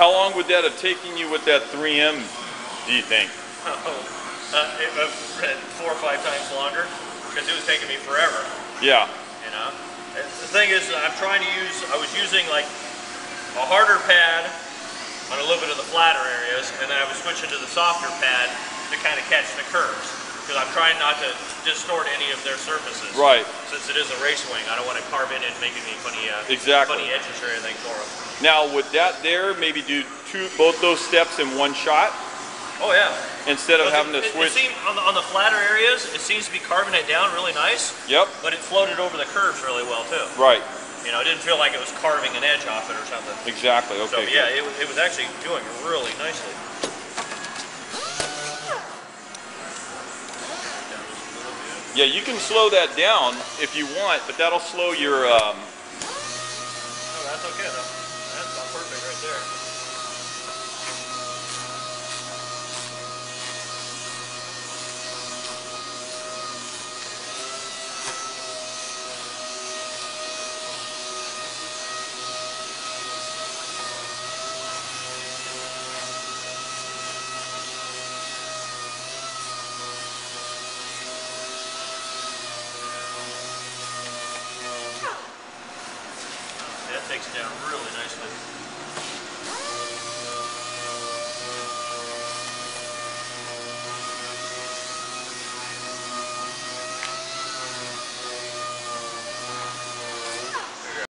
How long would that have taken you with that 3M, do you think? 4 or 5 times longer, because it was taking me forever. Yeah. You know? The thing is, I was using like a harder pad on a little bit of the flatter areas, and then I was switching to the softer pad to kind of catch the curves. Because I'm trying not to distort any of their surfaces. Right. Since it is a race wing, I don't want to carve in and make any funny, funny edges or anything for them. Now, would that there maybe do both those steps in one shot? Oh yeah. Instead of having to switch. It seemed, on the flatter areas, it seems to be carving it down really nice. Yep. But it floated over the curves really well too. Right. You know, it didn't feel like it was carving an edge off it or something. Exactly. Okay. So yeah, it was actually doing really nicely. Yeah, you can slow that down if you want, but that'll slow your